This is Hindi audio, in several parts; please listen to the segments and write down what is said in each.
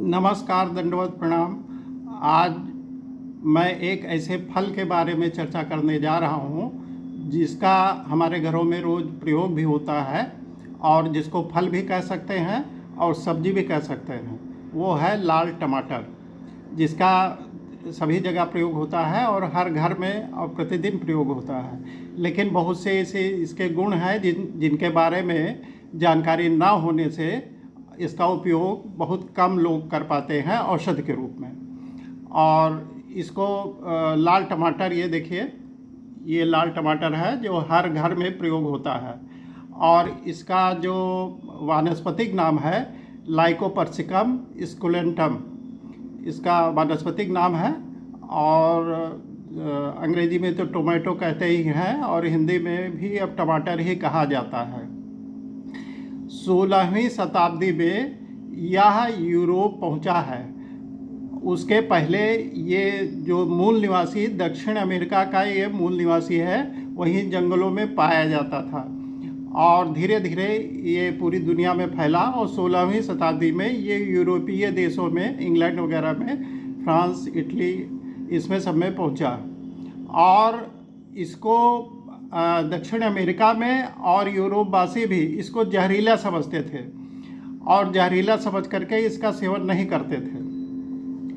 नमस्कार, दंडवत प्रणाम। आज मैं एक ऐसे फल के बारे में चर्चा करने जा रहा हूँ जिसका हमारे घरों में रोज़ प्रयोग भी होता है और जिसको फल भी कह सकते हैं और सब्जी भी कह सकते हैं। वो है लाल टमाटर, जिसका सभी जगह प्रयोग होता है और हर घर में और प्रतिदिन प्रयोग होता है। लेकिन बहुत से ऐसे इसके गुण हैं जिनके बारे में जानकारी ना होने से इसका उपयोग बहुत कम लोग कर पाते हैं औषधि के रूप में। और इसको लाल टमाटर, ये देखिए, ये लाल टमाटर है जो हर घर में प्रयोग होता है। और इसका जो वानस्पतिक नाम है लाइकोपर्सिकम स्कुलेंटम, इसका वानस्पतिक नाम है। और अंग्रेजी में तो टोमेटो कहते ही हैं और हिंदी में भी अब टमाटर ही कहा जाता है। 16वीं शताब्दी में यह यूरोप पहुंचा है। उसके पहले ये जो मूल निवासी दक्षिण अमेरिका का ये मूल निवासी है, वहीं जंगलों में पाया जाता था और धीरे धीरे ये पूरी दुनिया में फैला। और 16वीं शताब्दी में ये यूरोपीय देशों में, इंग्लैंड वगैरह में, फ्रांस, इटली, इसमें सब में पहुंचा। और इसको दक्षिण अमेरिका में और यूरोपवासी भी इसको जहरीला समझते थे और जहरीला समझ करके इसका सेवन नहीं करते थे।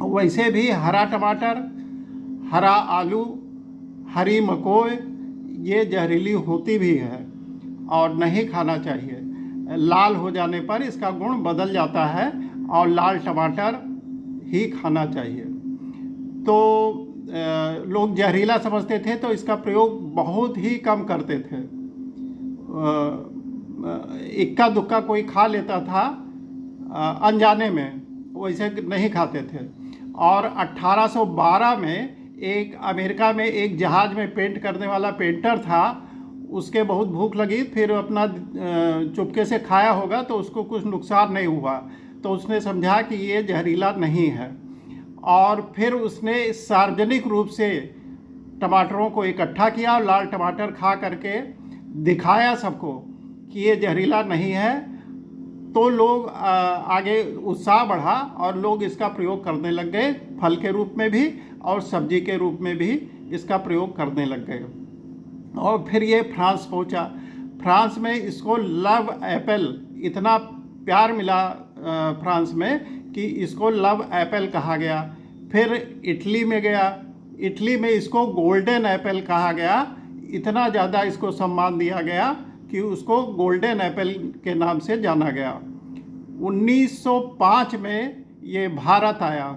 वैसे भी हरा टमाटर, हरा आलू, हरी मकोई ये जहरीली होती भी है और नहीं खाना चाहिए। लाल हो जाने पर इसका गुण बदल जाता है और लाल टमाटर ही खाना चाहिए। तो लोग जहरीला समझते थे तो इसका प्रयोग बहुत ही कम करते थे। इक्का दुक्का कोई खा लेता था अनजाने में, वैसे नहीं खाते थे। और 1812 में एक अमेरिका में एक जहाज़ में पेंट करने वाला पेंटर था, उसके बहुत भूख लगी, फिर अपना चुपके से खाया होगा तो उसको कुछ नुकसान नहीं हुआ, तो उसने समझा कि ये जहरीला नहीं है। और फिर उसने सार्वजनिक रूप से टमाटरों को इकट्ठा किया और लाल टमाटर खा करके दिखाया सबको कि ये जहरीला नहीं है। तो लोग आगे उत्साह बढ़ा और लोग इसका प्रयोग करने लग गए, फल के रूप में भी और सब्जी के रूप में भी इसका प्रयोग करने लग गए। और फिर ये फ्रांस पहुंचा। फ्रांस में इसको लव एप्पल, इतना प्यार मिला फ्रांस में कि इसको लव एप्पल कहा गया। फिर इटली में गया, इटली में इसको गोल्डन एप्पल कहा गया। इतना ज़्यादा इसको सम्मान दिया गया कि उसको गोल्डन एप्पल के नाम से जाना गया। 1905 में ये भारत आया।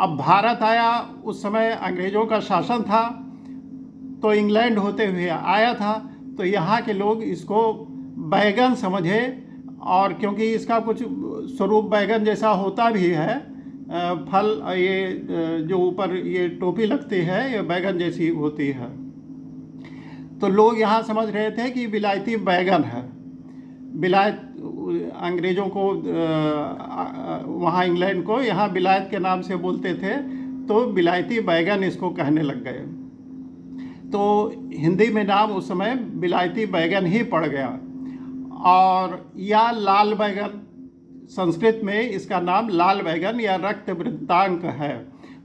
अब भारत आया, उस समय अंग्रेज़ों का शासन था, तो इंग्लैंड होते हुए आया था, तो यहाँ के लोग इसको बैगन समझे। और क्योंकि इसका कुछ स्वरूप बैगन जैसा होता भी है, फल, ये जो ऊपर ये टोपी लगती है ये बैगन जैसी होती है, तो लोग यहाँ समझ रहे थे कि विलायती बैगन है। विलायत, अंग्रेज़ों को वहाँ इंग्लैंड को यहाँ विलायत के नाम से बोलते थे, तो विलायती बैगन इसको कहने लग गए। तो हिंदी में नाम उस समय विलायती बैगन ही पड़ गया। और या लाल बैगन, संस्कृत में इसका नाम लाल बैगन या रक्त वृत्तांक है।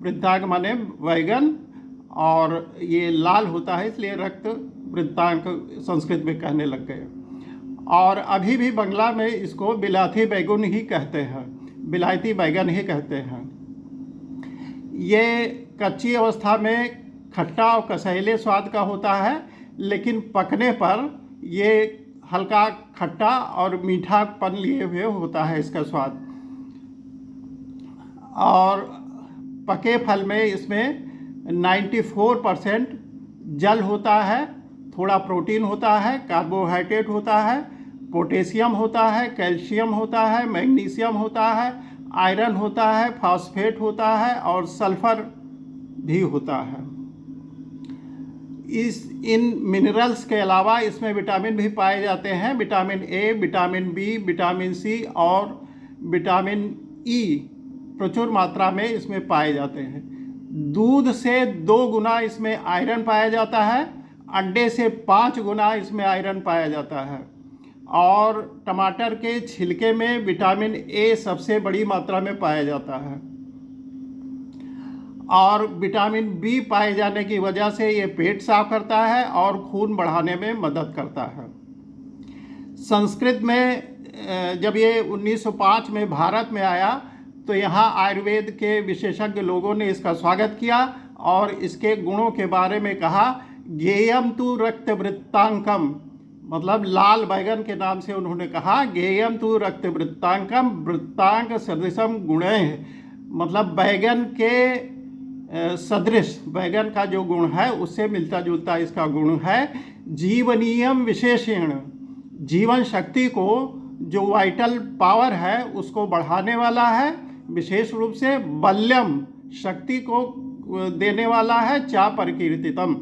वृत्तांक माने बैगन और ये लाल होता है, इसलिए रक्त वृत्तांक संस्कृत में कहने लग गए। और अभी भी बंगला में इसको बिलाती बैगन ही कहते हैं, बिलायती बैगन ही कहते हैं। ये कच्ची अवस्था में खट्टा और कसैले स्वाद का होता है, लेकिन पकने पर ये हल्का खट्टा और मीठापन लिए हुए होता है इसका स्वाद। और पके फल में इसमें 94% जल होता है, थोड़ा प्रोटीन होता है, कार्बोहाइड्रेट होता है, पोटेशियम होता है, कैल्शियम होता है, मैग्नीशियम होता है, आयरन होता है, फास्फेट होता है और सल्फर भी होता है। इन मिनरल्स के अलावा इसमें विटामिन भी पाए जाते हैं। Vitamin A, vitamin B, vitamin C और विटामिन ई प्रचुर मात्रा में इसमें पाए जाते हैं। दूध से 2 गुना इसमें आयरन पाया जाता है, अंडे से 5 गुना इसमें आयरन पाया जाता है। और टमाटर के छिलके में विटामिन ए सबसे बड़ी मात्रा में पाया जाता है और विटामिन बी पाए जाने की वजह से ये पेट साफ करता है और खून बढ़ाने में मदद करता है। संस्कृत में जब ये 1905 में भारत में आया तो यहाँ आयुर्वेद के विशेषज्ञ लोगों ने इसका स्वागत किया और इसके गुणों के बारे में कहा। गेयम तु रक्त वृत्तांकम, मतलब लाल बैगन के नाम से उन्होंने कहा गेयम तु रक्त वृत्तांकम वृत्तांक सदृशम गुणैः, मतलब बैगन के सदृश, बैगन का जो गुण है उससे मिलता जुलता इसका गुण है। जीवनीयम विशेषण, जीवन शक्ति को, जो वाइटल पावर है उसको बढ़ाने वाला है, विशेष रूप से बल्यम, शक्ति को देने वाला है। चा प्रकीर्तितम,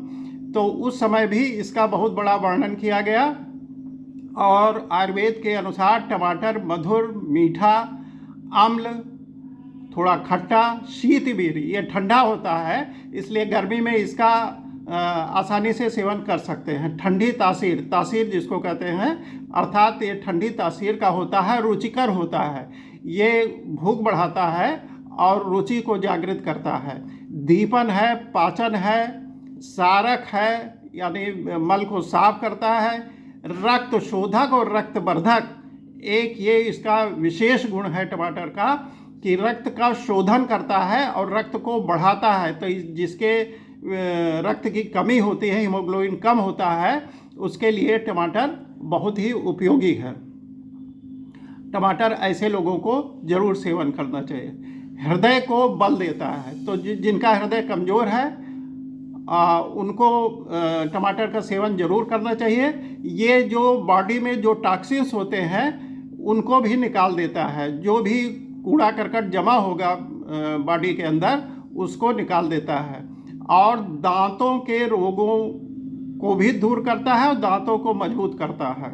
तो उस समय भी इसका बहुत बड़ा वर्णन किया गया। और आयुर्वेद के अनुसार टमाटर मधुर, मीठा, अम्ल, थोड़ा खट्टा, शीतवीर, ये ठंडा होता है, इसलिए गर्मी में इसका आसानी से सेवन कर सकते हैं। ठंडी तासीर, तासीर जिसको कहते हैं, अर्थात ये ठंडी तासीर का होता है, रुचिकर होता है, ये भूख बढ़ाता है और रुचि को जागृत करता है। दीपन है, पाचन है, सारक है यानी मल को साफ करता है, रक्त शोधक और रक्तवर्धक, एक ये इसका विशेष गुण है टमाटर का कि रक्त का शोधन करता है और रक्त को बढ़ाता है। तो जिसके रक्त की कमी होती है, हीमोग्लोबिन कम होता है, उसके लिए टमाटर बहुत ही उपयोगी है। टमाटर ऐसे लोगों को ज़रूर सेवन करना चाहिए। हृदय को बल देता है, तो जिनका हृदय कमज़ोर है उनको टमाटर का सेवन ज़रूर करना चाहिए। ये जो बॉडी में जो टॉक्सिन्स होते हैं उनको भी निकाल देता है, जो भी कूड़ा करकट जमा होगा बॉडी के अंदर उसको निकाल देता है और दांतों के रोगों को भी दूर करता है और दांतों को मजबूत करता है।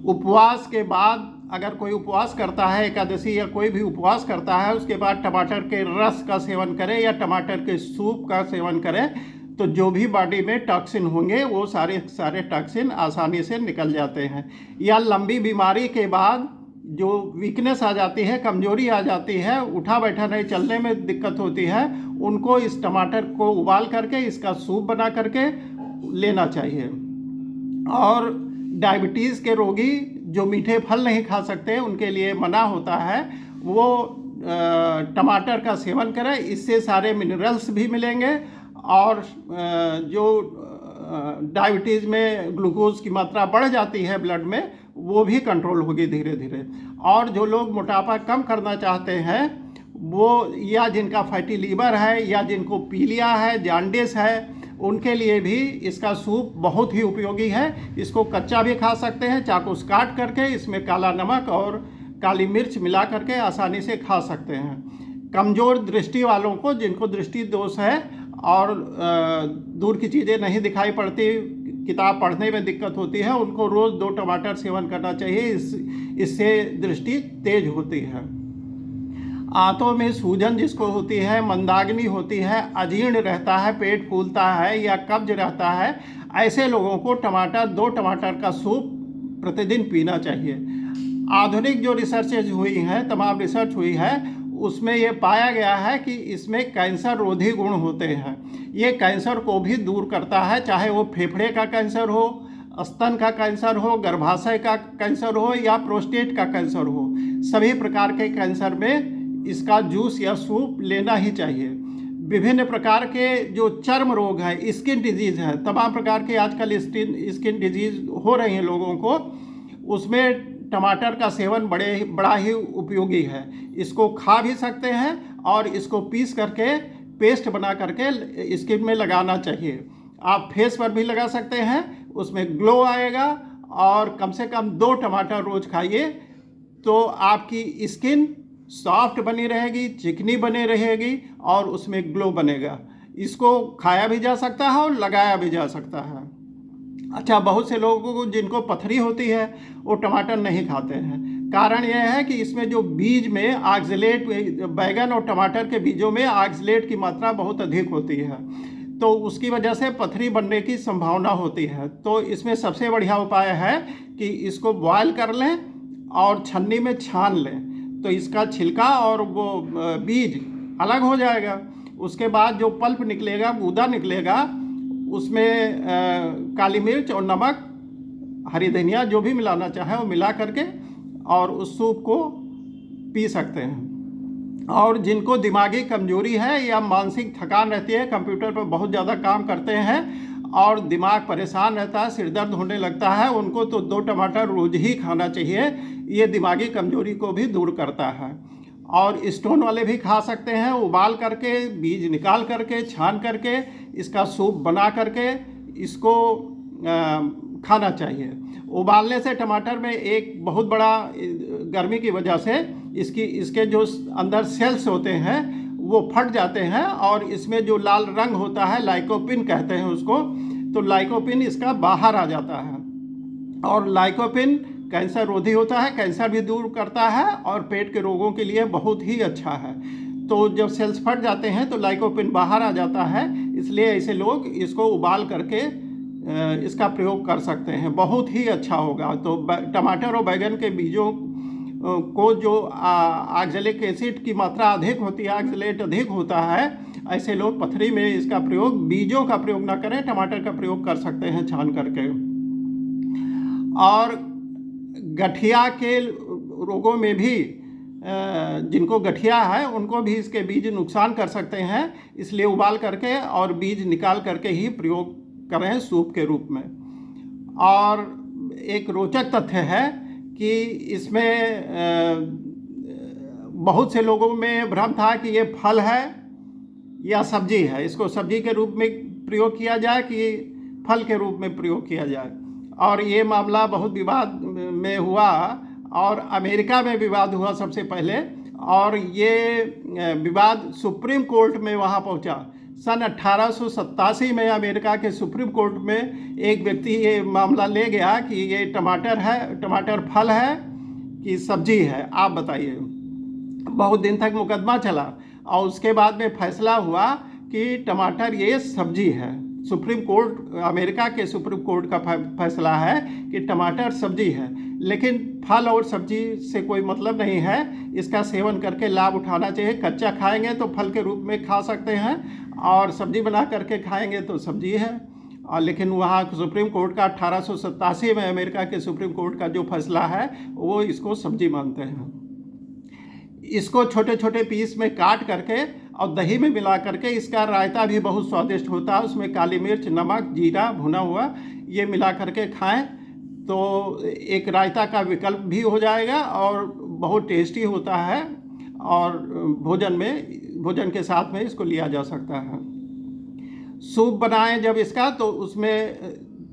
उपवास के बाद अगर कोई उपवास करता है, एकादशी या कोई भी उपवास करता है, उसके बाद टमाटर के रस का सेवन करे या टमाटर के सूप का सेवन करे तो जो भी बॉडी में टॉक्सिन होंगे वो सारे टॉक्सिन आसानी से निकल जाते हैं। या लंबी बीमारी के बाद जो वीकनेस आ जाती है, कमजोरी आ जाती है, उठा बैठा नहीं, चलने में दिक्कत होती है, उनको इस टमाटर को उबाल करके इसका सूप बना करके लेना चाहिए। और डायबिटीज़ के रोगी जो मीठे फल नहीं खा सकते उनके लिए मना होता है, वो टमाटर का सेवन करें, इससे सारे मिनरल्स भी मिलेंगे और जो डायबिटीज़ में ग्लूकोज की मात्रा बढ़ जाती है ब्लड में वो भी कंट्रोल होगी धीरे धीरे। और जो लोग मोटापा कम करना चाहते हैं वो, या जिनका फैटी लीवर है या जिनको पीलिया है, जॉन्डिस है, उनके लिए भी इसका सूप बहुत ही उपयोगी है। इसको कच्चा भी खा सकते हैं, चाकू से काट करके इसमें काला नमक और काली मिर्च मिला करके आसानी से खा सकते हैं। कमज़ोर दृष्टि वालों को, जिनको दृष्टि दोष है और दूर की चीज़ें नहीं दिखाई पड़ती, किताब पढ़ने में दिक्कत होती है, उनको रोज़ 2 टमाटर सेवन करना चाहिए, इससे दृष्टि तेज होती है। आंतों में सूजन जिसको होती है, मंदाग्नि होती है, अजीर्ण रहता है, पेट फूलता है या कब्ज रहता है, ऐसे लोगों को 2 टमाटर का सूप प्रतिदिन पीना चाहिए। आधुनिक जो रिसर्चेज हुई हैं, तमाम रिसर्च हुई है, उसमें ये पाया गया है कि इसमें कैंसर रोधी गुण होते हैं। ये कैंसर को भी दूर करता है, चाहे वो फेफड़े का कैंसर हो, स्तन का कैंसर हो, गर्भाशय का कैंसर हो या प्रोस्टेट का कैंसर हो, सभी प्रकार के कैंसर में इसका जूस या सूप लेना ही चाहिए। विभिन्न प्रकार के जो चर्म रोग हैं, स्किन डिजीज़ हैं, तमाम प्रकार के आजकल स्किन डिजीज़ हो रही हैं लोगों को, उसमें टमाटर का सेवन बड़ा ही उपयोगी है। इसको खा भी सकते हैं और इसको पीस करके पेस्ट बना करके स्किन में लगाना चाहिए। आप फेस पर भी लगा सकते हैं, उसमें ग्लो आएगा। और कम से कम 2 टमाटर रोज़ खाइए तो आपकी स्किन सॉफ्ट बनी रहेगी, चिकनी बनी रहेगी और उसमें ग्लो बनेगा। इसको खाया भी जा सकता है और लगाया भी जा सकता है। अच्छा, बहुत से लोगों को जिनको पथरी होती है वो टमाटर नहीं खाते हैं। कारण यह है कि इसमें जो बीज में ऑक्सलेट, बैगन और टमाटर के बीजों में ऑक्सलेट की मात्रा बहुत अधिक होती है, तो उसकी वजह से पथरी बनने की संभावना होती है। तो इसमें सबसे बढ़िया उपाय है कि इसको बॉयल कर लें और छन्नी में छान लें, तो इसका छिलका और वो बीज अलग हो जाएगा। उसके बाद जो पल्प निकलेगा, गूदा निकलेगा, उसमें काली मिर्च और नमक, हरी धनिया जो भी मिलाना चाहे वो मिला करके और उस सूप को पी सकते हैं। और जिनको दिमागी कमजोरी है या मानसिक थकान रहती है, कंप्यूटर पर बहुत ज़्यादा काम करते हैं और दिमाग परेशान रहता है, सिर दर्द होने लगता है, उनको तो 2 टमाटर रोज ही खाना चाहिए। ये दिमागी कमजोरी को भी दूर करता है। और स्टोन वाले भी खा सकते हैं, उबाल करके, बीज निकाल करके, छान करके, इसका सूप बना करके इसको खाना चाहिए। उबालने से टमाटर में एक बहुत बड़ा, गर्मी की वजह से इसके जो अंदर सेल्स होते हैं वो फट जाते हैं और इसमें जो लाल रंग होता है, लाइकोपिन कहते हैं उसको, तो लाइकोपिन इसका बाहर आ जाता है। और लाइकोपिन कैंसर रोधी होता है, कैंसर भी दूर करता है और पेट के रोगों के लिए बहुत ही अच्छा है। तो जब सेल्स फट जाते हैं तो लाइकोपिन बाहर आ जाता है, इसलिए ऐसे लोग इसको उबाल करके इसका प्रयोग कर सकते हैं, बहुत ही अच्छा होगा। तो टमाटर और बैगन के बीजों को जो ऑक्सैलिक एसिड की मात्रा अधिक होती है, ऑक्सैलेट अधिक होता है, ऐसे लोग पथरी में इसका प्रयोग, बीजों का प्रयोग ना करें, टमाटर का प्रयोग कर सकते हैं छान करके। और गठिया के रोगों में भी, जिनको गठिया है उनको भी इसके बीज नुकसान कर सकते हैं, इसलिए उबाल करके और बीज निकाल करके ही प्रयोग करें सूप के रूप में। और एक रोचक तथ्य है कि इसमें बहुत से लोगों में भ्रम था कि ये फल है या सब्जी है, इसको सब्जी के रूप में प्रयोग किया जाए कि फल के रूप में प्रयोग किया जाए। और ये मामला बहुत विवाद में हुआ और अमेरिका में विवाद हुआ सबसे पहले, और ये विवाद सुप्रीम कोर्ट में वहाँ पहुँचा। सन 1887 में अमेरिका के सुप्रीम कोर्ट में एक व्यक्ति ये मामला ले गया कि ये टमाटर है, टमाटर फल है कि सब्जी है, आप बताइए। बहुत दिन तक मुकदमा चला और उसके बाद में फैसला हुआ कि टमाटर ये सब्जी है। सुप्रीम कोर्ट, अमेरिका के सुप्रीम कोर्ट का फैसला है कि टमाटर सब्जी है। लेकिन फल और सब्जी से कोई मतलब नहीं है, इसका सेवन करके लाभ उठाना चाहिए। कच्चा खाएंगे तो फल के रूप में खा सकते हैं और सब्जी बना करके खाएंगे तो सब्जी है। और लेकिन वहाँ सुप्रीम कोर्ट का 1887 में अमेरिका के सुप्रीम कोर्ट का जो फैसला है वो इसको सब्जी मानते हैं। इसको छोटे छोटे पीस में काट करके और दही में मिला करके इसका रायता भी बहुत स्वादिष्ट होता है। उसमें काली मिर्च, नमक, जीरा भुना हुआ ये मिला करके खाएं तो एक रायता का विकल्प भी हो जाएगा और बहुत टेस्टी होता है। और भोजन के साथ में इसको लिया जा सकता है। सूप बनाएं जब इसका, तो उसमें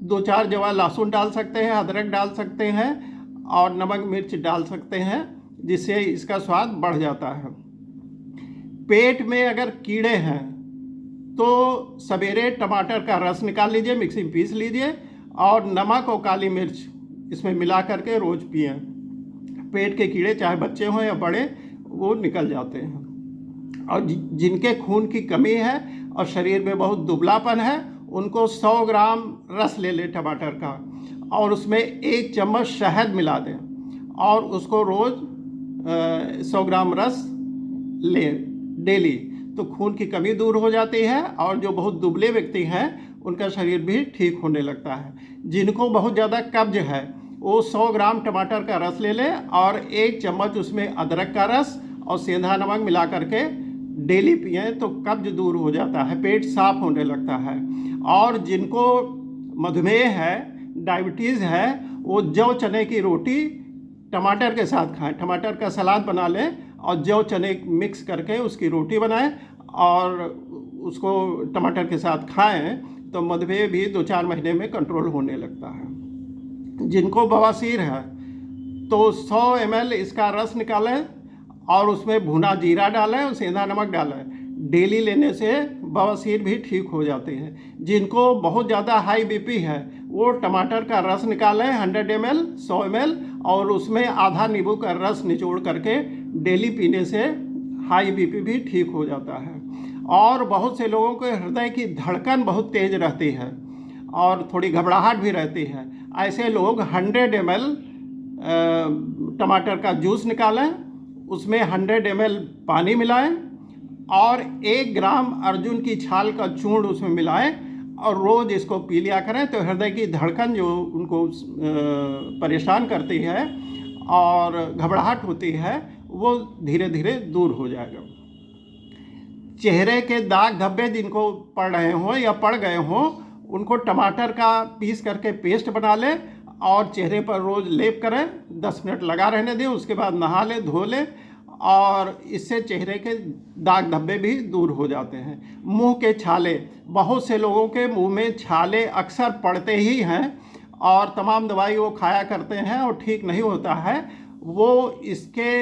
2-4 जवा लहसुन डाल सकते हैं, अदरक डाल सकते हैं और नमक मिर्च डाल सकते हैं, जिससे इसका स्वाद बढ़ जाता है। पेट में अगर कीड़े हैं तो सवेरे टमाटर का रस निकाल लीजिए, मिक्सी में पीस लीजिए और नमक और काली मिर्च इसमें मिला करके रोज़ पिएं। पेट के कीड़े चाहे बच्चे हों या बड़े, वो निकल जाते हैं। और जिनके खून की कमी है और शरीर में बहुत दुबलापन है, उनको 100 ग्राम रस ले लें टमाटर का और उसमें 1 चम्मच शहद मिला दें और उसको रोज़ 100 ग्राम रस लें डेली, तो खून की कमी दूर हो जाती है और जो बहुत दुबले व्यक्ति हैं उनका शरीर भी ठीक होने लगता है। जिनको बहुत ज़्यादा कब्ज है वो 100 ग्राम टमाटर का रस ले लें और 1 चम्मच उसमें अदरक का रस और सेंधा नमक मिला करके डेली पिएं, तो कब्ज दूर हो जाता है, पेट साफ होने लगता है। और जिनको मधुमेह है, डायबिटीज़ है, वो जौ चने की रोटी टमाटर के साथ खाएं। टमाटर का सलाद बना लें और जौ चने मिक्स करके उसकी रोटी बनाएं और उसको टमाटर के साथ खाएं, तो मधुमेह भी 2-4 महीने में कंट्रोल होने लगता है। जिनको बवासीर है तो 100 ml इसका रस निकालें और उसमें भुना जीरा डालें और सेंधा नमक डालें। डेली लेने से बवासीर भी ठीक हो जाती है। जिनको बहुत ज़्यादा हाई बीपी है वो टमाटर का रस निकालें 100 ml, 100 ml और उसमें आधा नींबू का रस निचोड़ करके डेली पीने से हाई बीपी भी ठीक हो जाता है। और बहुत से लोगों के हृदय की धड़कन बहुत तेज रहती है और थोड़ी घबराहट भी रहती है। ऐसे लोग 100 ml टमाटर का जूस निकालें, उसमें 100 ml पानी मिलाएं और 1 ग्राम अर्जुन की छाल का चूर्ण उसमें मिलाएं और रोज़ इसको पी लिया करें। तो हृदय की धड़कन जो उनको परेशान करती है और घबराहट होती है वो धीरे धीरे दूर हो जाएगा। चेहरे के दाग धब्बे जिनको पड़ रहे हों या पड़ गए हों, उनको टमाटर का पीस करके पेस्ट बना लें और चेहरे पर रोज़ लेप करें, 10 मिनट लगा रहने दें, उसके बाद नहा लें, धो लें और इससे चेहरे के दाग धब्बे भी दूर हो जाते हैं। मुंह के छाले, बहुत से लोगों के मुंह में छाले अक्सर पड़ते ही हैं और तमाम दवाई वो खाया करते हैं और ठीक नहीं होता है। वो इसके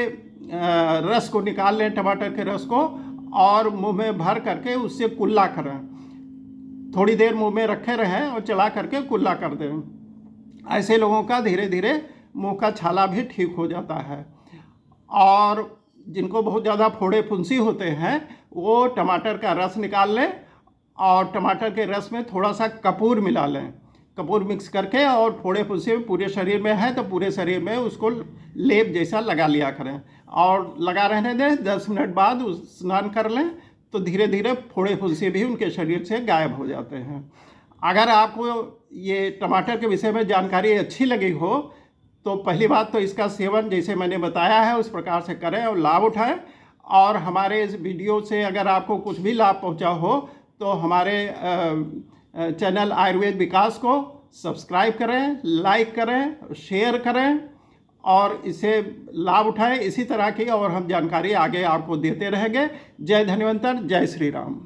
रस को निकाल लें, टमाटर के रस को, और मुंह में भर करके उससे कुल्ला करें। थोड़ी देर मुंह में रखे रहें और चला करके कुल्ला कर दें। ऐसे लोगों का धीरे धीरे मुंह का छाला भी ठीक हो जाता है। और जिनको बहुत ज़्यादा फोड़े फुंसी होते हैं वो टमाटर का रस निकाल लें और टमाटर के रस में थोड़ा सा कपूर मिला लें। कपूर मिक्स करके और फोड़े फुंसी पूरे शरीर में है तो पूरे शरीर में उसको लेप जैसा लगा लिया करें और लगा रहने दें। 10 मिनट बाद स्नान कर लें तो धीरे धीरे फोड़े फुंसी भी उनके शरीर से गायब हो जाते हैं। अगर आपको ये टमाटर के विषय में जानकारी अच्छी लगी हो तो पहली बात तो इसका सेवन जैसे मैंने बताया है उस प्रकार से करें और लाभ उठाएं। और हमारे इस वीडियो से अगर आपको कुछ भी लाभ पहुंचा हो तो हमारे चैनल आयुर्वेद विकास को सब्सक्राइब करें, लाइक करें, शेयर करें और इसे लाभ उठाएं। इसी तरह की और हम जानकारी आगे आपको देते रहेंगे। जय धन्वंतर, जय श्री राम।